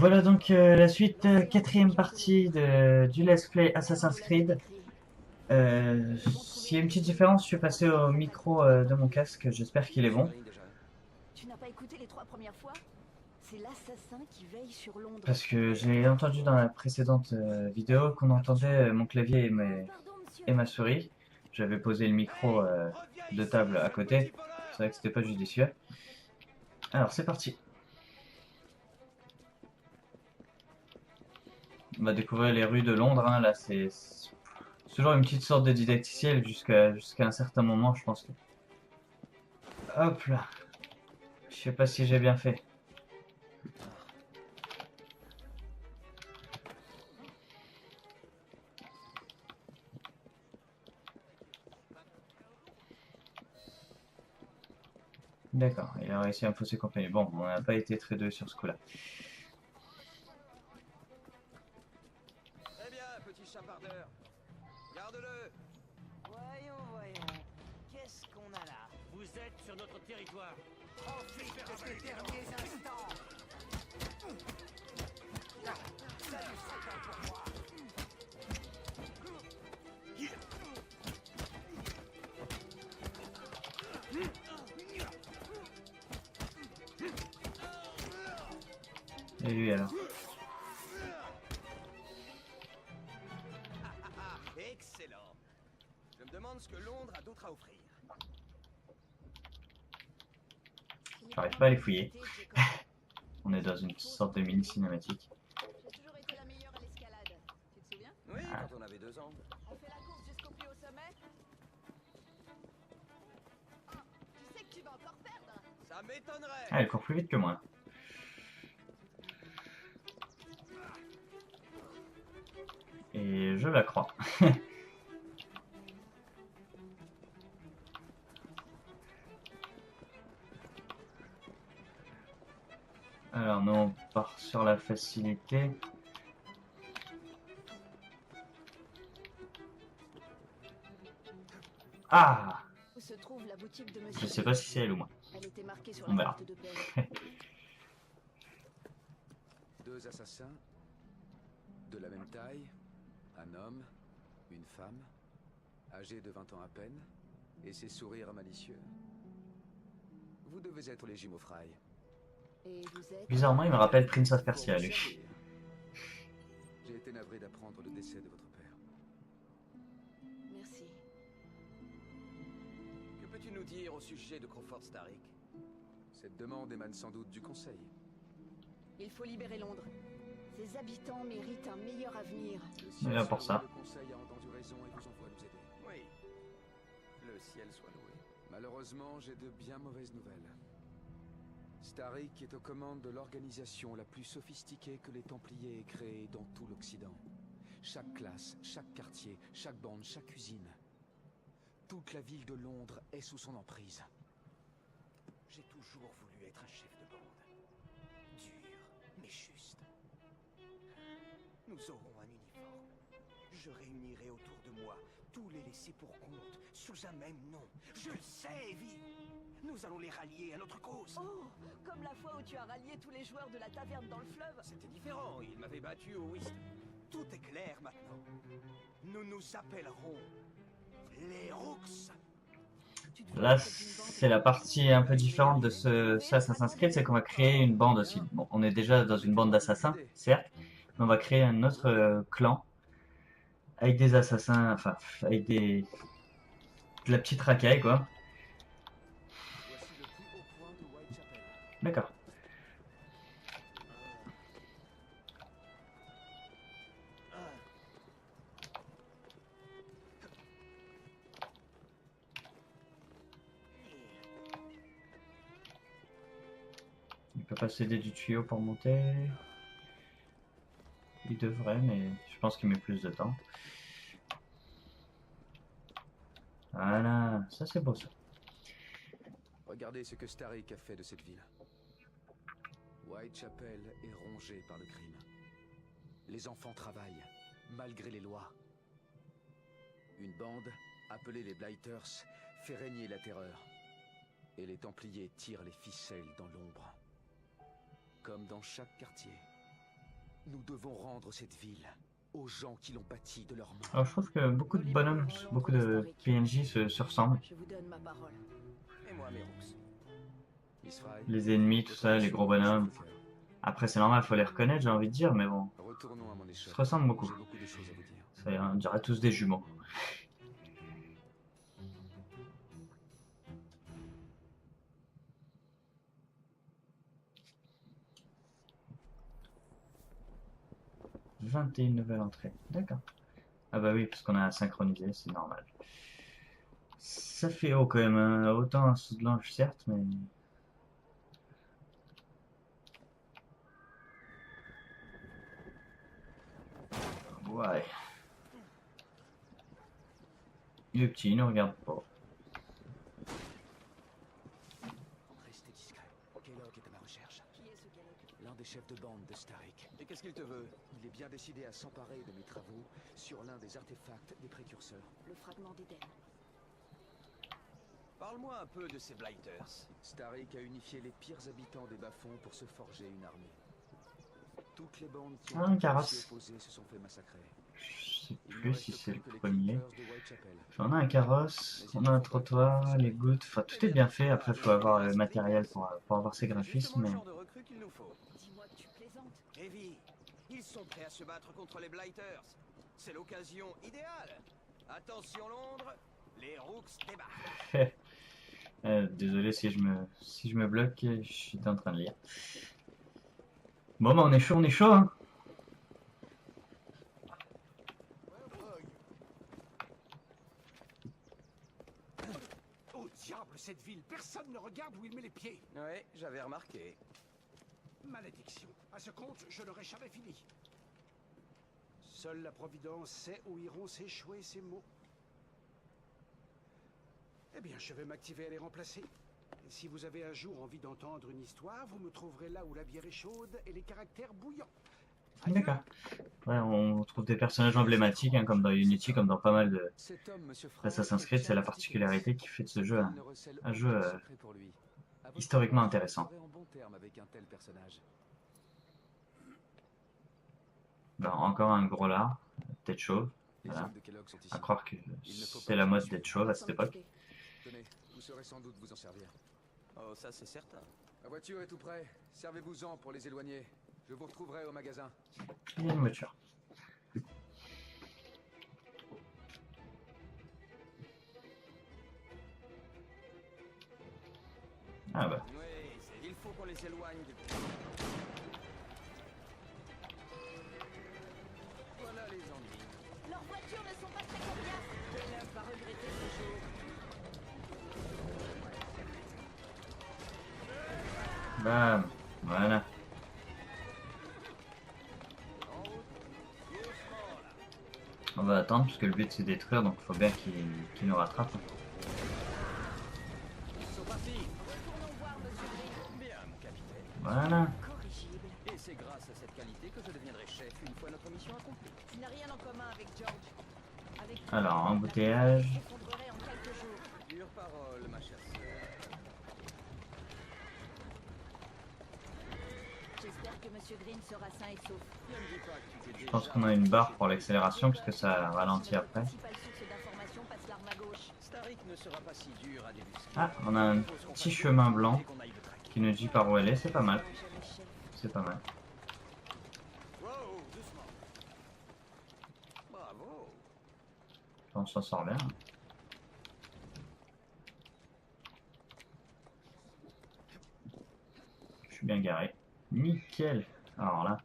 Voilà donc la suite, quatrième partie du Let's Play Assassin's Creed. S'il y a une petite différence, je suis passé au micro de mon casque, j'espère qu'il est bon. Tu n'as pas écouté les 3 premières fois? C'est l'assassin qui veille sur Londres. Parce que j'ai entendu dans la précédente vidéo qu'on entendait mon clavier Pardon, monsieur. et ma souris. J'avais posé le micro de table à côté, c'est vrai que c'était pas judicieux. Alors c'est parti. On va découvrir les rues de Londres, hein. Là c'est toujours une petite sorte de didacticiel jusqu'à un certain moment, je pense. Hop là. Je sais pas si j'ai bien fait. D'accord, il a réussi à me fausser compagnie. Bon, on n'a pas été très deux sur ce coup-là. Eh bien, petit chapardeur, garde-le. Voyons. Qu'est-ce qu'on a là? Vous êtes sur notre territoire. Profite de ces derniers instants. Salut, c'est un pour moi. Et lui alors. Excellent. Je me demande ce que Londres a d'autre à offrir. J'arrive pas à les fouiller. On est dans une sorte de mini cinématique. J'ai toujours été la meilleure à l'escalade. Tu te souviens? Oui, Ah. quand on avait 2 ans. On fait la course jusqu'au plus haut sommet? Ah, tu sais que tu vas encore perdre. Ça m'étonnerait. Ah, elle court plus vite que moi. Et je la crois. Alors nous on part sur la facilité. Ah! Où se trouve la boutique de Je monsieur? sais pas si c'est elle ou moi. Elle était marquée sur On la verra. carte de paie. 2 assassins, de la même taille, un homme, une femme, âgés de 20 ans à peine, et ses sourires malicieux. Vous devez être les jumeaux Fry. Et vous êtes? Bizarrement, il me rappelle Prince of Persia, Pour vous lui. servir. J'ai été navré d'apprendre le décès de votre père. Merci. Que peux-tu nous dire au sujet de Crawford Starrick? Cette demande émane sans doute du Conseil. Il faut libérer Londres. Ses habitants méritent un meilleur avenir. Le Il est là pour soit ça. loué, le Conseil a entendu raison et vous envoie nous aider. Oui. Le ciel soit loué. Malheureusement, j'ai de bien mauvaises nouvelles. Starrick est aux commandes de l'organisation la plus sophistiquée que les Templiers aient créée dans tout l'Occident. Chaque classe, chaque quartier, chaque bande, chaque usine. Toute la ville de Londres est sous son emprise. J'ai toujours voulu être un chef de bande. Dur, mais juste. Nous aurons un uniforme. Je réunirai autour de moi tous les laissés pour compte, sous un même nom. Je le sais, Evie. Nous allons les rallier à notre cause. Oh, comme la fois où tu as rallié tous les joueurs de la taverne dans le fleuve. C'était différent, il m'avait battu au whist. Tout est clair maintenant. Nous nous appellerons les Rooks. Tu te Là, fais d'une bande c'est la partie un peu différente de ce Assassin's Creed, c'est qu'on va créer une bande aussi. Bon, on est déjà dans une bande d'assassins, certes, mais on va créer un autre clan avec des assassins, enfin, avec de la petite racaille, quoi. Voici le plus haut point de Whitechapel. D'accord. Il peut pas s'aider du tuyau pour monter. Il devrait, mais je pense qu'il met plus de temps. Voilà, ça c'est beau ça. Regardez ce que Starrick a fait de cette ville. Whitechapel est rongée par le crime. Les enfants travaillent, malgré les lois. Une bande, appelée les Blighters, fait régner la terreur. Et les Templiers tirent les ficelles dans l'ombre. Comme dans chaque quartier, Nous devons rendre cette ville aux gens qui l'ont bâtie de leurs mains. Alors je trouve que beaucoup de bonhommes, beaucoup de PNJ se ressemblent. Je vous donne ma parole. Et moi, mes Rooks. Miss Fry, Les ennemis, tout ça, les gros bonhommes. Après c'est normal, faut les reconnaître, j'ai envie de dire, mais bon, retournons à mon ils échelle. se ressemblent beaucoup. J'ai beaucoup de choses à vous dire. Ça, on dirait tous des jumeaux. « 21 nouvelles entrées. D'accord. Ah bah oui, parce qu'on a synchronisé, c'est normal. Ça fait haut quand même, hein. Autant un sous de l'ange certes, mais... Ouais. Il est petit, il ne regarde pas. Restez discret. Kellogg est à ma recherche. Qui est ce Kellogg? L'un des chefs de bande de Starik. Et qu'est-ce qu'il te veut? Il est bien décidé à s'emparer de mes travaux sur l'un des artefacts des précurseurs. Le fragment d'Éden. Parle-moi un peu de ces Blighters. Starik a unifié les pires habitants des bas-fonds pour se forger une armée. Toutes les bandes qui Ah, ont un pu carrosse. s'y opposer se sont fait massacrer. Je sais Il ne plus reste si c'est le plus que les premier. Keepers de Whitechapel. On a un carrosse, on a un trottoir, les gouttes, enfin tout est bien fait. Après, il faut avoir le matériel pour avoir ces C'est graphismes. justement le Mais... genre de recrue qu'il nous faut. Dis-moi que tu plaisantes. Evie, ils sont prêts à se battre contre les Blighters. C'est l'occasion idéale. Attention Londres, les Rooks débarquent. Désolé si je me bloque, je suis en train de lire. Bon bah on est chaud hein. Oh diable, cette ville, personne ne regarde où il met les pieds. Ouais, j'avais remarqué. Malédiction. À ce compte, je n'aurai jamais fini. Seule la Providence sait où iront s'échouer ces mots. Eh bien, je vais m'activer à les remplacer. Et si vous avez un jour envie d'entendre une histoire, vous me trouverez là où la bière est chaude et les caractères bouillants. Adieu. D'accord. Ouais, on trouve des personnages emblématiques hein, comme dans Unity, comme dans pas mal de Cet homme, Monsieur Fry, d'Assassin's Creed. C'est la particularité qui fait de ce jeu il ne recèle un aucun jeu secret pour lui. À votre historiquement avis, intéressant. vous serez en bon terme avec un tel personnage. Ben, encore un gros lard, tête chauve. Les Voilà. hommes de Kellogg sont ici. À croire que Il ne faut c'est pas la mode chercher. d'être chauve à cette époque. Tenez, vous saurez sans doute vous en servir. Oh, ça c'est certain. La voiture est tout près. Servez-vous-en pour les éloigner. Je vous retrouverai au magasin. Il y a une voiture. Ah bah. Oui, il faut qu'on les éloigne du... Voilà les ennuis. Leurs voitures ne sont pas très coriaces. Kellogg va regretter ce jour. Bam. Voilà. En route. Doucement là. On va attendre parce que le but c'est détruire donc il faut bien qu'il nous rattrape. Ils sont partis. Retournons voir Monsieur Green. Bien, mon capitaine. Voilà. Corrigible. Et c'est grâce à cette qualité que je deviendrai chef une fois notre mission accomplie. Tu n'as rien en commun avec George. Avec Alors, toi, embouteillage. la planète s'effondrerait en quelques jours. Dure parole, ma chère sœur. J'espère que Monsieur Green sera sain et sauf. Ne me dis pas que tu t'es Je pense déjà- qu'on a une barre pour l'accélération parce que ça ralentit après. La principale source d'information passe l'arme à gauche. Starik ne sera pas si dur à débusquer. Ah, on a un petit chemin blanc qui nous dit par où aller, c'est pas mal. Jamais chef. C'est pas mal. Wow, doucement. Bravo. On s'en sort bien. Je suis bien garé. Nickel. Alors là.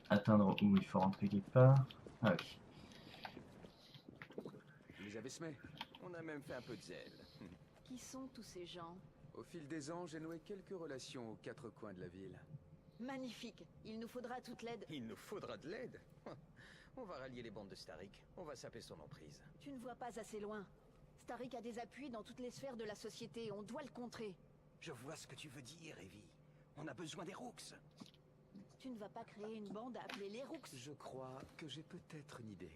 Atteindre où il faut rentrer quelque part. Ah oui. Vous les avez semés. On a même fait un peu de zèle. Qui sont tous ces gens? Au fil des ans, j'ai noué quelques relations aux quatre coins de la ville. Magnifique. Il nous faudra toute l'aide. Il nous faudra de l'aide. On va rallier les bandes de Starik. On va saper son emprise. Tu ne vois pas assez loin. Starik a des appuis dans toutes les sphères de la société. On doit le contrer. Je vois ce que tu veux dire, Evie. On a besoin des Rooks. Tu ne vas pas créer une bande à appeler les Rooks. Je crois que j'ai peut-être une idée.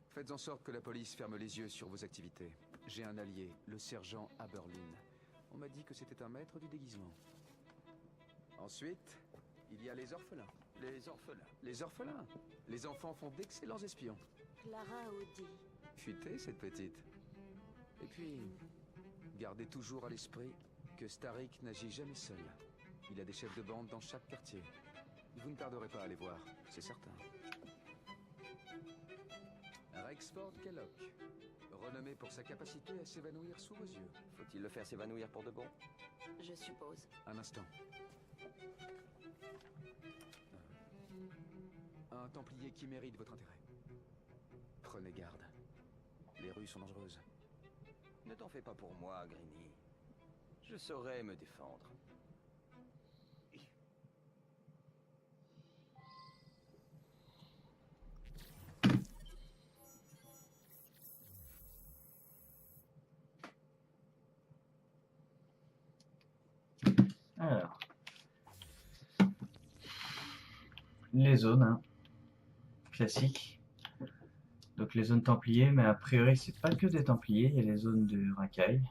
Faites en sorte que la police ferme les yeux sur vos activités. J'ai un allié, le sergent Aberlin. On m'a dit que c'était un maître du déguisement. Ensuite, Il y a les orphelins. Les orphelins. Les orphelins. Les enfants font d'excellents espions. Clara Audi. Futée, cette petite. Et puis, gardez toujours à l'esprit que Starik n'agit jamais seul. Il a des chefs de bande dans chaque quartier. Vous ne tarderez pas à les voir, c'est certain. Rexford Kellogg, renommé pour sa capacité à s'évanouir sous vos yeux. Faut-il le faire s'évanouir pour de bon? Je suppose. Un instant. Un templier qui mérite votre intérêt. Prenez garde. Les rues sont dangereuses. Ne t'en fais pas pour moi, Greeny. Je saurai me défendre. Alors, les zones, hein, classiques. Donc les zones templiers, mais a priori c'est pas que des templiers, il y a les zones de racailles.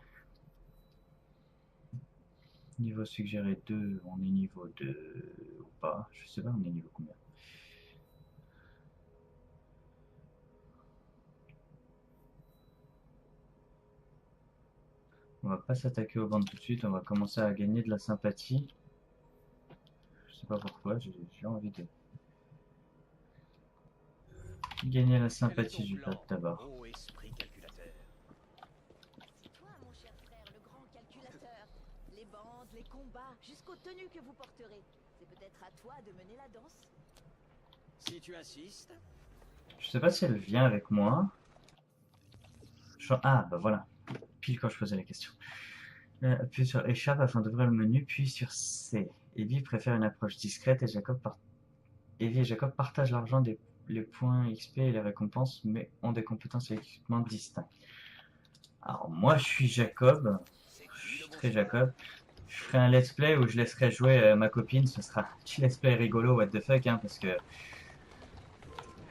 Niveau suggéré 2, on est niveau 2 ou pas, je sais pas, on est niveau combien. On va pas s'attaquer aux bandes tout de suite, on va commencer à gagner de la sympathie. Je sais pas pourquoi, j'ai envie de gagner la sympathie du peuple d'abord. Ô esprit calculateur. C'est toi, mon cher frère, le grand calculateur. Les bandes, les combats, jusqu'aux tenues que vous porterez. C'est peut-être à toi de mener la danse. Si tu insistes, Je sais pas si elle vient avec moi. Ah bah voilà, pile quand je posais la question. Appuie sur échappe afin d'ouvrir le menu, puis sur C. Evie préfère une approche discrète et Evie et Jacob partagent l'argent les points XP et les récompenses, mais ont des compétences et équipements distincts. Alors moi je suis Jacob, je suis très Jacob. Je ferai un let's play où je laisserai jouer ma copine, ce sera un petit let's play rigolo, what the fuck, hein, parce que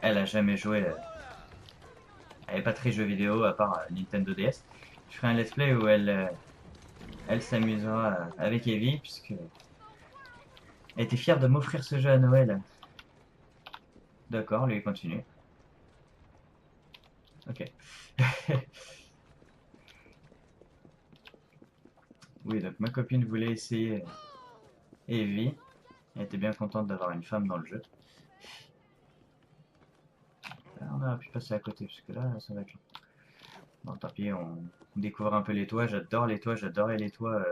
elle a jamais joué, elle est pas très jeu vidéo à part Nintendo DS. Je ferai un let's play où elle s'amusera avec Evie, puisque elle était fière de m'offrir ce jeu à Noël. D'accord, lui il continue. Ok. Oui, donc ma copine voulait essayer Evie. Elle était bien contente d'avoir une femme dans le jeu. Là, on aurait pu passer à côté, parce que là, ça va être long. Bon, tant pis, on découvre un peu les toits. J'adore les toits, j'adorais les toits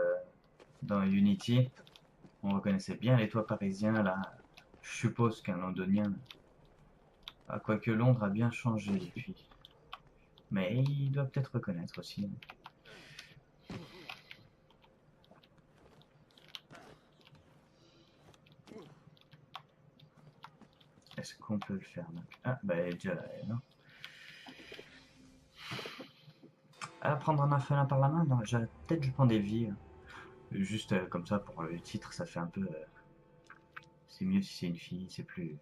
dans Unity. On reconnaissait bien les toits parisiens, là. Je suppose qu'un londonien... Ah, quoique Londres a bien changé depuis. Mais il doit peut-être reconnaître aussi. Est-ce qu'on peut le faire donc? Ah, bah elle est déjà là, non? Ah, prendre un orphelin par la main? Non, peut-être je prends des vies. Juste comme ça, pour le titre, ça fait un peu... c'est mieux si c'est une fille, c'est plus...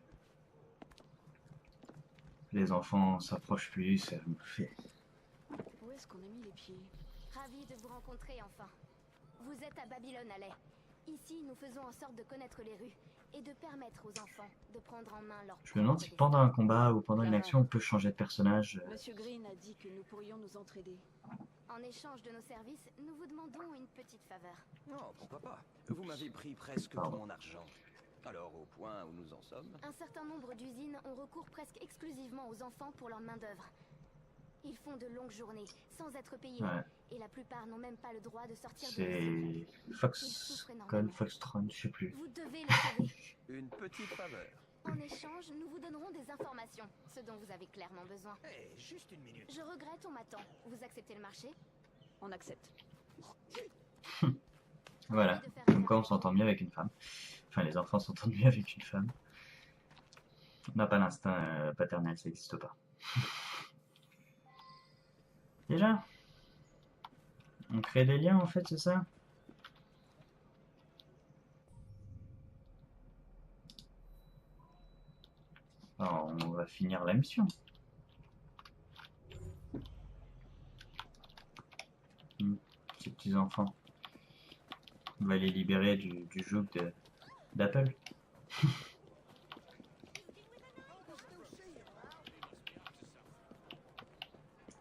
Les enfants s'approchent plus, ça me fait... Où est-ce qu'on a mis les pieds? Ravi de vous rencontrer enfin. Vous êtes à Babylone Alley. Ici, nous faisons en sorte de connaître les rues et de permettre aux enfants de prendre en main leur Je me demande si pendant un combat ou pendant une action, on peut changer de personnage. Monsieur Green a dit que nous pourrions nous entraider. En échange de nos services, nous vous demandons une petite faveur. non, pourquoi pas. Vous m'avez pris presque tout mon argent. Alors, au point où nous en sommes... Un certain nombre d'usines ont recours presque exclusivement aux enfants pour leur main-d'œuvre. Ils font de longues journées sans être payés. Ouais. Et la plupart n'ont même pas le droit de sortir de l'usine. C'est Foxconn, Foxtron, je sais plus. Vous devez les sauver. Une petite faveur. En échange, nous vous donnerons des informations, ce dont vous avez clairement besoin. Hé, juste une minute. Je regrette, on m'attend. Vous acceptez le marché? On accepte. Voilà, comme quoi on s'entend mieux avec une femme. Enfin, les enfants s'entendent mieux avec une femme. On n'a pas l'instinct paternel, ça n'existe pas. Déjà, on crée des liens en fait, c'est ça? Alors, on va finir la mission. Ces petits enfants. On va les libérer du joug d'Apple.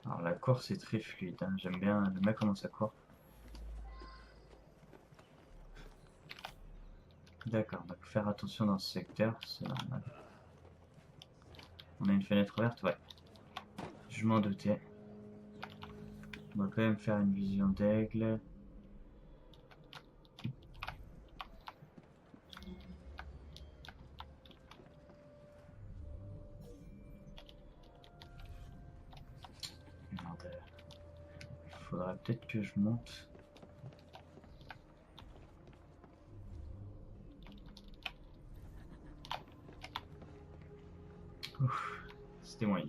Alors la course est très fluide, hein. J'aime bien comment ça court. D'accord, donc faire attention dans ce secteur, c'est normal. On a une fenêtre ouverte, ouais. Je m'en doutais. On va quand même faire une vision d'aigle. Merde. Il faudrait peut-être que je monte. Ouf, c'était moyen.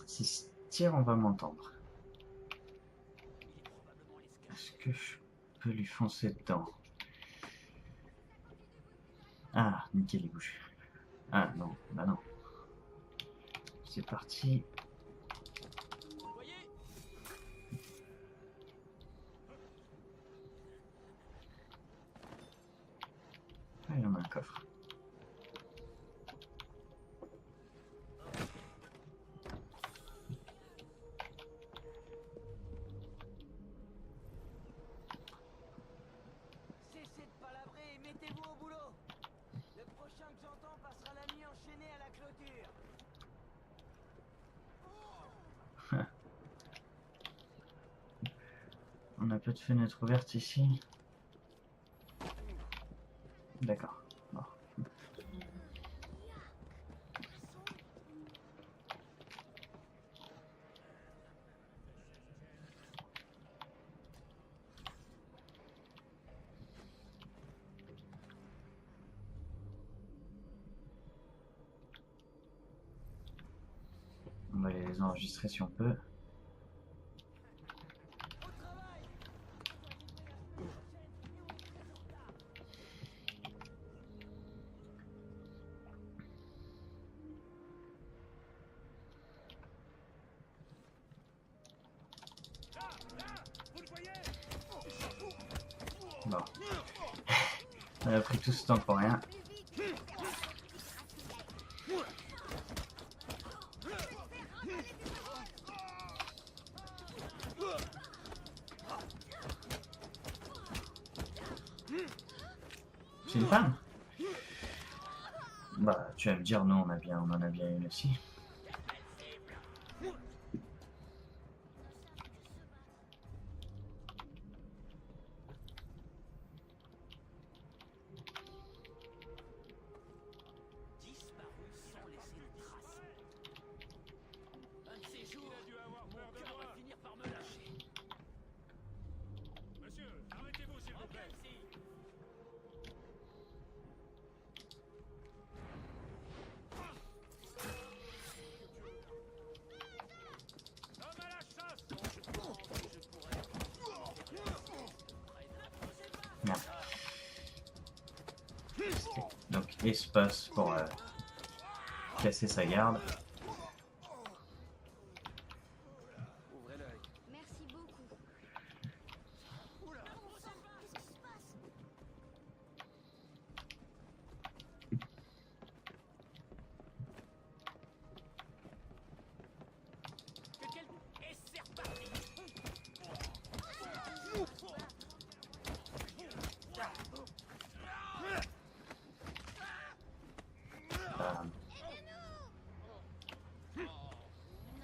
Si se tire, on va m'entendre. Est-ce que je peux lui foncer dedans? Ah, nickel, il bouge. Ah non, bah non. C'est parti. Ah, il y en a un coffre. Cessez de palabrer et mettez-vous au boulot. Le prochain que j'entends passera la nuit enchaîné à la clôture. On a peu de fenêtres ouvertes ici. D'accord. Bon. On va les enregistrer si on peut. Bon. On a pris tout ce temps pour rien. C'est une femme? Bah, tu vas me dire non, on en a bien une aussi. Disparu sans laisser de traces. Un de ces jours, mon cœur va finir par me lâcher. Monsieur, arrêtez-vous s'il vous plaît. Homme à la chasse. Merde. Donc espace pour casser sa garde. Ouvrez l'œil. Merci beaucoup. Qu'est-ce qui se passe? Et c'est reparti. Bam. Ils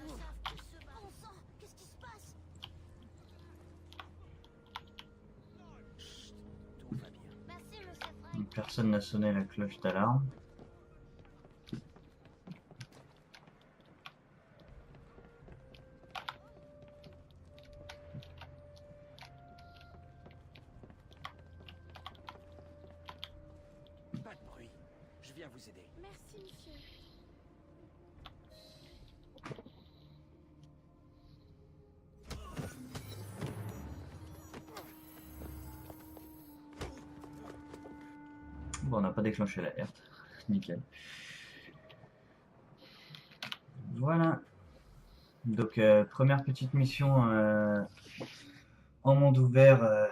ne savent que se battre. On sent. Qu'est-ce qui se passe? Tout va bien. Merci, monsieur Frank. Donc, personne n'a sonné la cloche d'alarme. Pas de bruit. Je viens vous aider. Merci, monsieur. Bon, on n'a pas déclenché l'alerte. Nickel. Voilà. Donc, première petite mission en monde ouvert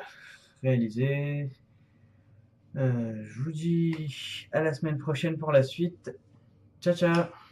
réalisée. Je vous dis à la semaine prochaine pour la suite. Ciao, ciao.